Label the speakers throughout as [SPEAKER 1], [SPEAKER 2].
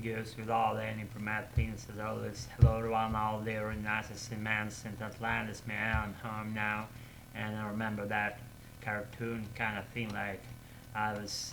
[SPEAKER 1] goes without any format things. As always, hello everyone out there in Nazis in St. Atlantis, man, I'm home now. And I remember that cartoon kind of thing, like I was,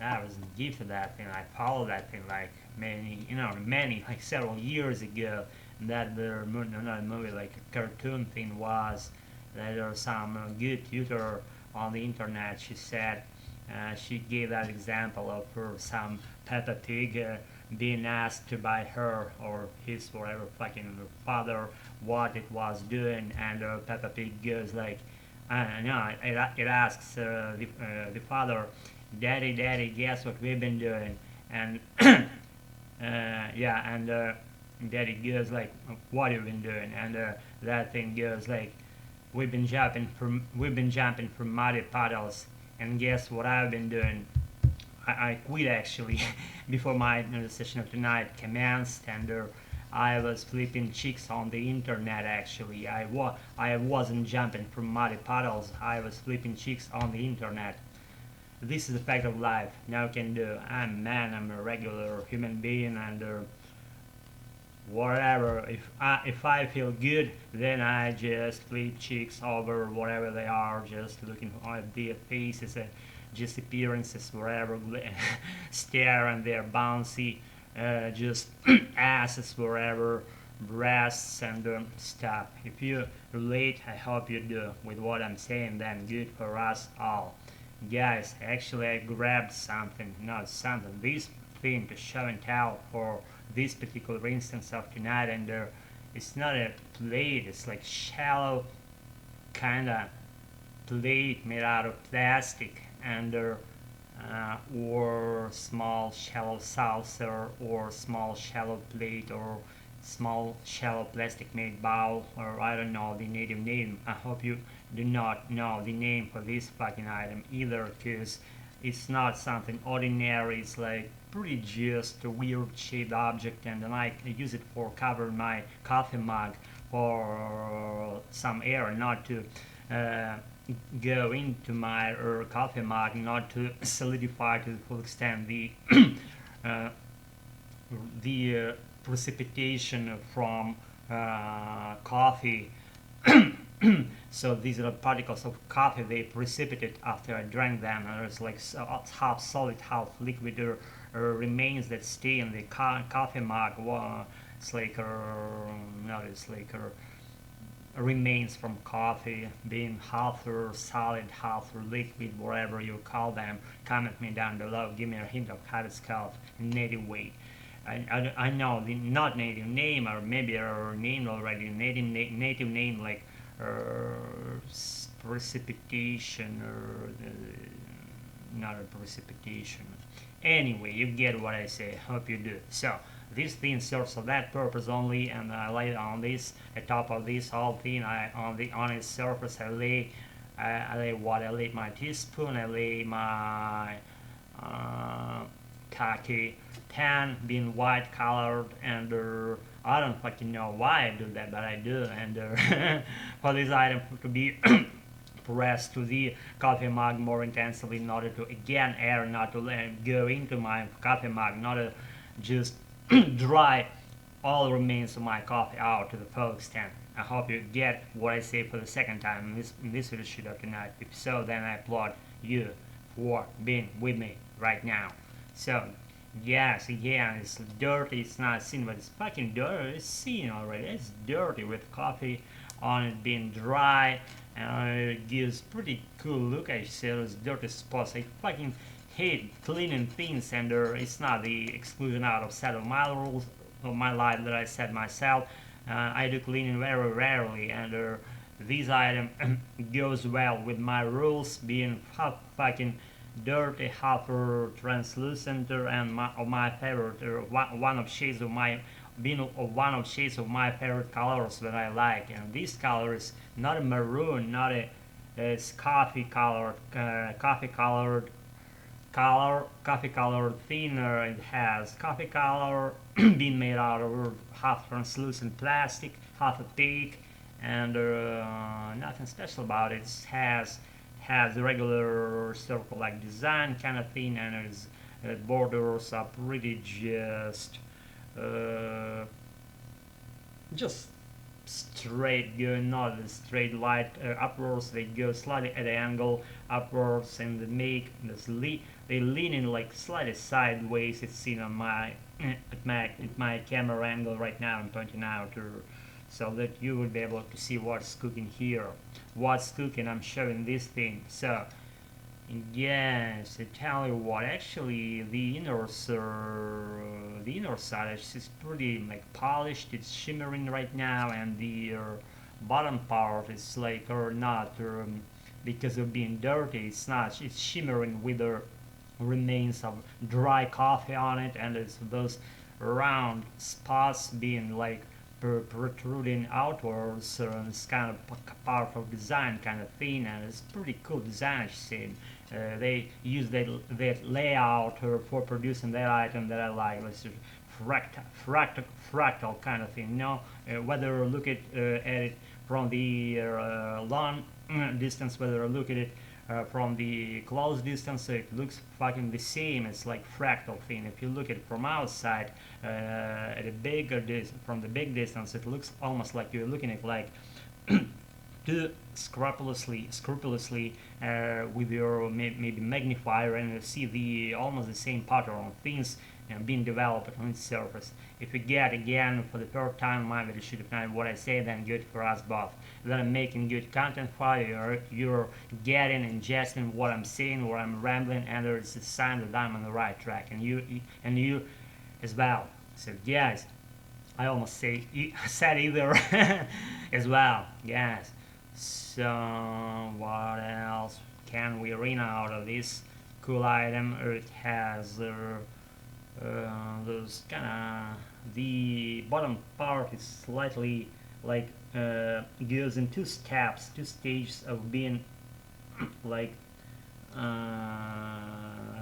[SPEAKER 1] I was gifted that thing, I followed that thing like many, like several years ago. And that the not a movie, like a cartoon thing was, that there was some good tutor on the internet, she said, she gave that example of her some Peppa Pig being asked to buy her or his whatever fucking father what it was doing, and Peppa Pig goes like, no, it asks the father, Daddy, Daddy, guess what we've been doing? And yeah, and Daddy goes like, what have you been doing? And that thing goes like, we've been jumping from muddy puddles, and guess what I've been doing? I quit actually before my session of tonight commenced, and I was flipping chicks on the internet. Actually, I wasn't jumping from muddy puddles. I was flipping chicks on the internet. This is the fact of life. Now can do. I'm a man. I'm a regular human being, and whatever. If I feel good, then I just flip chicks over whatever they are, just looking at their faces and just appearances, wherever, stare at their bouncy, just asses wherever, breasts and stuff. If you relate, I hope you do with what I'm saying. Then good for us all, guys. Actually, I grabbed something, not something. This thing to show and tell for this particular instance of tonight, and it's not a plate, it's like shallow kind of plate made out of plastic, and or small shallow saucer, or small shallow plate, or small shallow plastic made bowl, or I don't know the native name. I hope you do not know the name for this fucking item either, because it's not something ordinary. It's like pretty just a weird shaped object, and then I use it for covering my coffee mug for some air, not to go into my coffee mug, not to solidify to the full extent uh, the precipitation from coffee. So these are the particles of coffee, they precipitate after I drank them, and there's like half solid, half liquid remains that stay in the coffee mug. It's like not it's like remains from coffee being half solid, half liquid, whatever you call them. Comment me down below, give me a hint of how it's called in native way. I know the not native name, or maybe a name already, native name like precipitation, or not a precipitation. Anyway, you get what I say. Hope you do. So this thing serves for that purpose only, and I lay on this, at top of this whole thing, on its surface, I lay my teaspoon, I lay my khaki tan, being white colored, and I don't fucking know why I do that, but I do. And for this item to be pressed to the coffee mug more intensively, in order to again air not to go into my coffee mug, not to just dry all remains of my coffee out to the full extent. I hope you get what I say for the second time in this video shoot of tonight. If so, then I applaud you for being with me right now. So yes, again, it's dirty, it's not seen, but it's fucking dirty. It's seen already. It's dirty with coffee on it being dry, and it gives pretty cool look. I say those dirty spots. I fucking hate cleaning things, and it's not the exclusion out of set of my rules of my life that I set myself. I do cleaning very rarely, and this item goes well with my rules, being fucking dirty, half translucent, and my favorite, one of shades of my being one of shades of my favorite colors that I like. And this color is not a maroon, not a it's coffee colored, coffee colored thinner. It has coffee color being made out of half translucent plastic, half opaque, and nothing special about it. It has the regular circle-like design kind of thing, and it's borders are pretty just straight, going not a straight light upwards. They go slightly at an angle upwards, and they make this they lean in like slightly sideways. It's seen on my at my camera angle right now. I'm pointing out, so that you will be able to see what's cooking here. What's cooking? I'm showing this thing. So yes, I tell you what. Actually, the inner side is pretty like polished. It's shimmering right now, and the bottom part is like or not because of being dirty. It's not. It's shimmering with the remains of dry coffee on it, and it's those round spots being like protruding outwards. It's kind of powerful design kind of thing, and it's pretty cool design. I've seen. They use that layout for producing that item that I like. Let's just fractal kind of thing. You know, whether look at it from the long distance, whether look at it from the close distance, it looks fucking the same. It's like fractal thing. If you look at it from outside, at a bigger from the big distance, it looks almost like you're looking at like too scrupulously with your maybe magnifier, and you see the almost the same pattern of things being developed on its surface. If you get again for the third time my video shoot tonight what I say, then good for us both. That I'm making good content for you, you're getting and ingesting what I'm saying, what I'm rambling, and it's a sign that I'm on the right track, and you as well. So guys, I almost said either as well, yes. So what else can we read out of this cool item? It has those kind of, the bottom part is slightly like goes in two stages of being like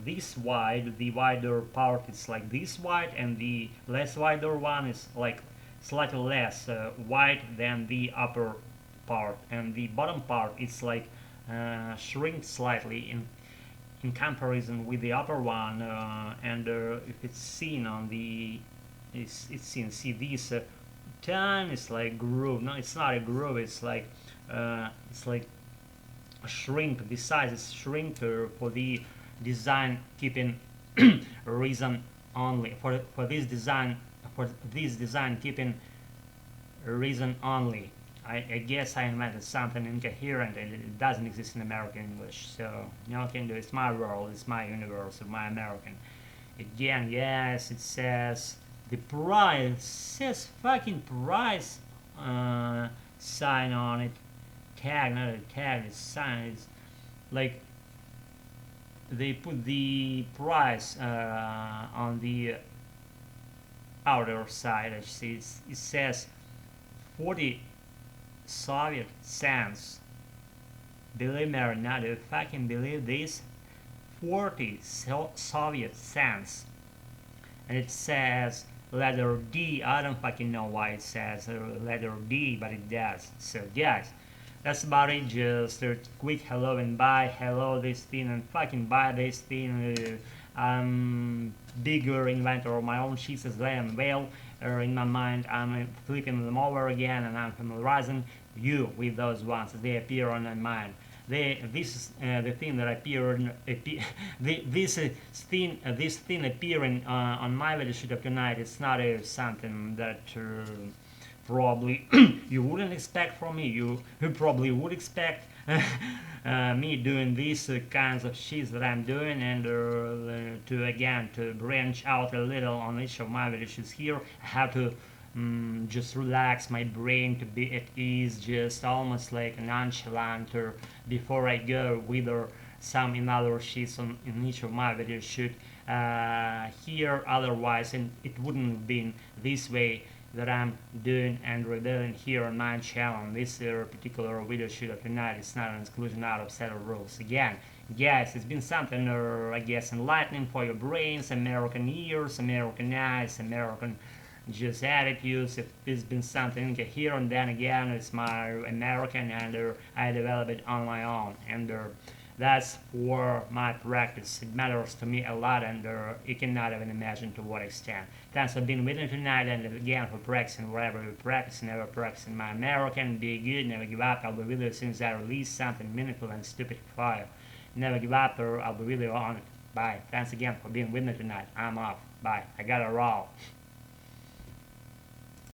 [SPEAKER 1] this wide. The wider part is like this wide, and the less wider one is like slightly less wide than the upper part, and the bottom part is like shrink slightly in comparison with the upper one, and if it's seen on the it's seen, see this turn is like groove. No, it's not a groove, it's like a shrink. The size is shrink for the design keeping reason only, for this design keeping reason only. I guess I invented something incoherent, and it doesn't exist in American English, so no one can do it. It's my world, it's my universe, my American. Again, yes, it says the price, it says fucking price sign on it. Tag, not a tag, it's sign. It's like they put the price on the outer side. I see it says 40 Soviet cents. Believe me or not, do you fucking believe this? 40 Soviet cents. And it says letter D. I don't fucking know why it says letter D, but it does. So guys, that's about it. Just a quick hello and bye. Hello this thing and fucking buy this thing. I'm bigger inventor of my own sheets as well. In my mind, I'm flipping them over again, and I'm familiarizing you with those ones as they appear on my mind. This is the thing that appeared. This thing appearing on my video shoot of tonight. It's not something that probably you wouldn't expect from me. You probably would expect me doing these kinds of shits that I'm doing, and to branch out a little on each of my videos here. I have to just relax my brain to be at ease, just almost like nonchalant, or before I go with some in other sheets in each of my videos shoot here. Otherwise, and it wouldn't have been this way that I'm doing and revealing here on my channel. This particular video shoot of tonight is not an exclusion out of set of rules. Again, yes, it's been something I guess enlightening for your brains, American ears, American eyes, American just attitudes. If it's been something here and then again, it's my American, and I develop it on my own. And That's for my practice. It matters to me a lot, and you cannot even imagine to what extent. Thanks for being with me tonight, and again for practicing wherever you practice, never practicing my American. Be good, never give up. I'll be with you as soon as I release something meaningful and stupid for you. Never give up, or I'll be with you on it. Bye. Thanks again for being with me tonight. I'm off. Bye. I gotta roll.